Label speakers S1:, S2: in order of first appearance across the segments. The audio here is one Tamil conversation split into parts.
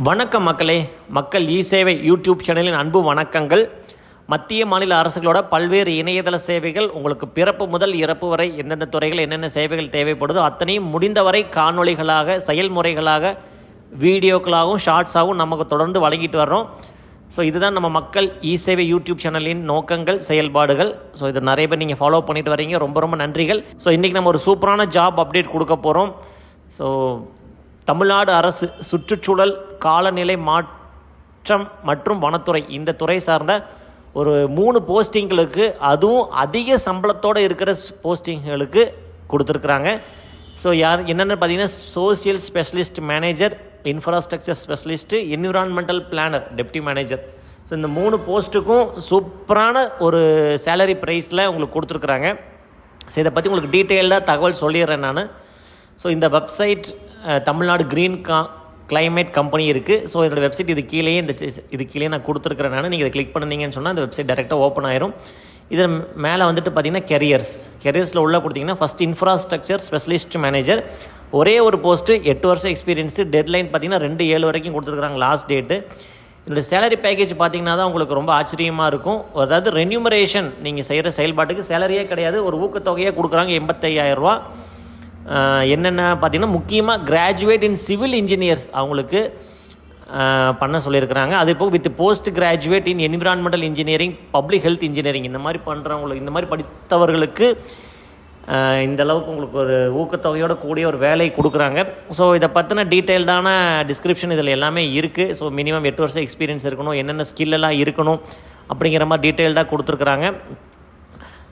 S1: வணக்கம் மக்களே. மக்கள் இ-சேவை யூடியூப் சேனலின் அன்பு வணக்கங்கள். மத்திய மாநில அரசுகளோட பல்வேறு இணையதள சேவைகள் உங்களுக்கு பிறப்பு முதல் இறப்பு வரை எந்தெந்த துறைகள் என்னென்ன சேவைகள் தேவைப்படுதோ அத்தனையும் முடிந்தவரை காணொளிகளாக, செயல்முறைகளாக, வீடியோக்களாகவும் ஷார்ட்ஸாகவும் நமக்கு தொடர்ந்து வழங்கிட்டு வர்றோம். ஸோ இதுதான் நம்ம மக்கள் இ-சேவை யூடியூப் சேனலின் நோக்கங்கள், செயல்பாடுகள். ஸோ இது நிறைய பேர் நீங்கள் ஃபாலோ பண்ணிட்டு வரீங்க, ரொம்ப ரொம்ப நன்றிகள். ஸோ இன்றைக்கி நம்ம ஒரு சூப்பரான ஜாப் அப்டேட் கொடுக்க போகிறோம். ஸோ தமிழ்நாடு அரசு சுற்றுச்சூழல், காலநிலை மாற்றம் மற்றும் வனத்துறை, இந்த துறை சார்ந்த ஒரு 3 போஸ்டிங்களுக்கு, அதுவும் அதிக சம்பளத்தோடு இருக்கிற போஸ்டிங்களுக்கு கொடுத்துருக்குறாங்க. ஸோ என்னென்னு பார்த்தீங்கன்னா, social specialist manager, infrastructure specialist, environmental planar, deputy manager. So இந்த 3 போஸ்ட்டுக்கும் சூப்பரான ஒரு சேலரி ப்ரைஸில் உங்களுக்கு கொடுத்துருக்குறாங்க. ஸோ இதை பற்றி உங்களுக்கு டீட்டெயில்டாக தகவல் சொல்லிடுறேன் நான். ஸோ இந்த website Tamil Nadu green climate company இருக்குது. ஸோ இதோட வெப்சைட் இது கீழே நான் கொடுத்துருக்குறேன். நீங்கள் இதை கிளிக் பண்ணிங்கன்னு சொன்னால் இந்த வெப்சைட் டேரெக்டாக ஓப்பன் ஆயிரும். இதில் மேலே வந்துட்டு பார்த்தீங்கன்னா கெரியர்ஸில் உள்ள கொடுத்தீங்கன்னா ஃபஸ்ட் இன்ஃப்ராஸ்ட்ரக்சர் ஸ்பெஷலிஸ்ட் மேனேஜர், ஒரே ஒரு போஸ்ட்டு, 8 வருஷம் எக்ஸ்பீரியன்ஸு, டெட்லைன் பார்த்தீங்கன்னா 2/7 வரைக்கும் கொடுத்துருக்குறாங்க லாஸ்ட் டேட்டு. இதோட சேலரி பேக்கேஜ் பார்த்தீங்கன்னா தான் உங்களுக்கு ரொம்ப ஆச்சரியமாக இருக்கும். அதாவது ரென்யூமரேஷன், நீங்கள் செய்கிற செயல்பாட்டுக்கு சேலரியே கிடையாது, ஒரு ஊக்கத்தொகையாக கொடுக்குறாங்க 85,000 ரூபா. என்னென்ன பார்த்தீங்கன்னா, முக்கியமாக கிராஜுவேட் இன் சிவில் இன்ஜினியர்ஸ் அவங்களுக்கு பண்ண சொல்லியிருக்கிறாங்க. அது போக with post graduate in environmental engineering, public health engineering, இந்த மாதிரி பண்ணுறவங்களுக்கு, இந்த மாதிரி படித்தவர்களுக்கு இந்த அளவுக்கு உங்களுக்கு ஒரு ஊக்கத்தொகையோட கூடிய ஒரு வேலை கொடுக்குறாங்க. ஸோ இதை பற்றின டீட்டெயில்டான டிஸ்கிரிப்ஷன் இதில் எல்லாமே இருக்குது. ஸோ மினிமம் 8 வருஷம் எக்ஸ்பீரியன்ஸ் இருக்கணும், என்னென்ன ஸ்கில்லெல்லாம் இருக்கணும் அப்படிங்கிற மாதிரி டீட்டெயில்டாக கொடுத்துருக்குறாங்க.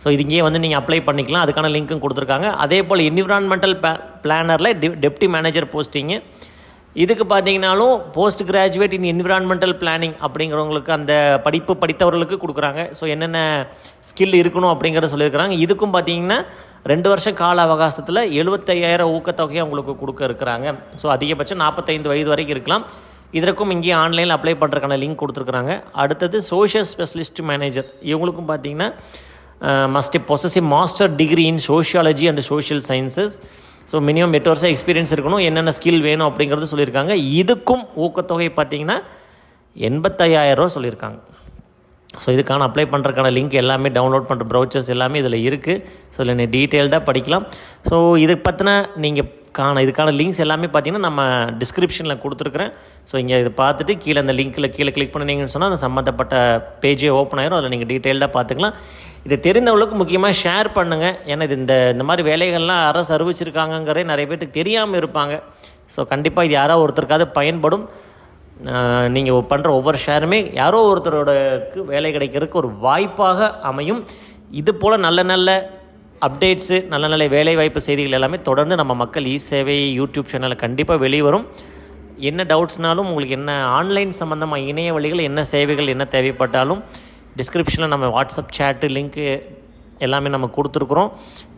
S1: ஸோ இது இங்கேயே நீங்கள் அப்ளை பண்ணிக்கலாம், அதுக்கான லிங்க்கும் கொடுத்துருக்காங்க. அதே போல் என்விரான்மெண்டல் பிளானரில் டெப்டி மேனேஜர் போஸ்டிங்கு, இதுக்கு பார்த்தீங்கன்னாலும் post graduate in environmental planning அப்படிங்கிறவங்களுக்கு, அந்த படிப்பு படித்தவர்களுக்கு கொடுக்குறாங்க. ஸோ என்னென்ன ஸ்கில் இருக்கணும் அப்படிங்கிறத சொல்லியிருக்கிறாங்க. இதுக்கும் பார்த்தீங்கன்னா 2 வருஷம் கால அவகாசத்தில் 75,000 ஊக்கத்தொகையை உங்களுக்கு கொடுக்க இருக்கிறாங்க. ஸோ அதிகபட்சம் 45 வயது வரைக்கும் இருக்கலாம். இதற்கும் இங்கேயே ஆன்லைனில் அப்ளை பண்ணுறதுக்கான லிங்க் கொடுத்துருக்குறாங்க. அடுத்தது சோஷியல் ஸ்பெஷலிஸ்ட் மேனேஜர், இவங்களுக்கும் பார்த்தீங்கன்னா must possess a master degree in sociology and social sciences. So minimum 8 வருஷம் எக்ஸ்பீரியன்ஸ் இருக்கணும், என்னென்ன ஸ்கில் வேணும் அப்படிங்கிறது சொல்லியிருக்காங்க. இதுக்கும் ஊக்கத்தொகை பார்த்தீங்கன்னா 85,000 ரூபா சொல்லியிருக்காங்க. ஸோ இதுக்கான அப்ளை பண்ணுறதுக்கான லிங்க் எல்லாமே, டவுன்லோட் பண்ணுற ப்ரௌச்சர்ஸ் எல்லாமே இதில் இருக்குது. ஸோ இதில் நீங்கள் டீட்டெயில்டாக படிக்கலாம். ஸோ இதுக்கு பற்றின இதுக்கான லிங்க்ஸ் எல்லாமே பார்த்தீங்கன்னா நம்ம டிஸ்கிரிப்ஷனில் கொடுத்துருக்குறேன். ஸோ இங்கே இதை பார்த்துட்டு கீழே அந்த லிங்க்கில் கிளிக் பண்ணிங்கன்னு சொன்னால் அந்த சம்மந்தப்பட்ட பேஜே ஓப்பன் ஆயிரும். அதில் நீங்கள் டீட்டெயில்டாக பார்த்துக்கலாம். இதை தெரிந்தவங்களுக்கு முக்கியமாக ஷேர் பண்ணுங்கள். ஏன்னா இது இந்த மாதிரி வேலைகள்லாம் அரசு அறிவிச்சிருக்காங்கங்கிறதே நிறைய பேருக்கு தெரியாமல் இருப்பாங்க. ஸோ கண்டிப்பாக இது யாரோ ஒருத்தருக்காவது பயன்படும். நீங்கள் பண்ணுற ஒவ்வொரு ஷேருமே யாரோ ஒருத்தரோடக்கு வேலை கிடைக்கிறதுக்கு ஒரு வாய்ப்பாக அமையும். இது போல் நல்ல நல்ல அப்டேட்ஸு, நல்ல நல்ல வேலைவாய்ப்பு செய்திகள் எல்லாமே தொடர்ந்து நம்ம மக்கள் இ-சேவை யூடியூப் சேனலில் கண்டிப்பாக வெளிவரும். என்ன டவுட்ஸ்னாலும், உங்களுக்கு என்ன ஆன்லைன் சம்மந்தமாக இணைய வழிகள், என்ன சேவைகள் என்ன தேவைப்பட்டாலும் டிஸ்கிரிப்ஷனில் நம்ம வாட்ஸ்அப் சேட்டு லிங்க்கு எல்லாமே நம்ம கொடுத்துருக்குறோம்.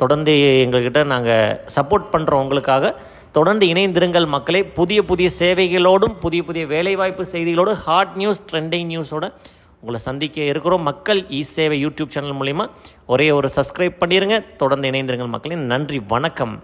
S1: தொடர்ந்து எங்கள்கிட்ட நாங்கள் சப்போர்ட் பண்ணுறோம். உங்களுக்காக தொடர்ந்து இணைந்திருங்கள் மக்களே. புதிய புதிய சேவைகளோடும் புதிய புதிய வேலைவாய்ப்பு செய்திகளோடு ஹாட் நியூஸ், ட்ரெண்டிங் நியூஸோடு உங்களை சந்திக்க இருக்கிறோம். மக்கள் இ-சேவை யூடியூப் சேனல் மூலிமா ஒரே ஒரு சப்ஸ்கிரைப் பண்ணிடுங்க. தொடர்ந்து இணைந்திருங்கள் மக்களே. நன்றி, வணக்கம்.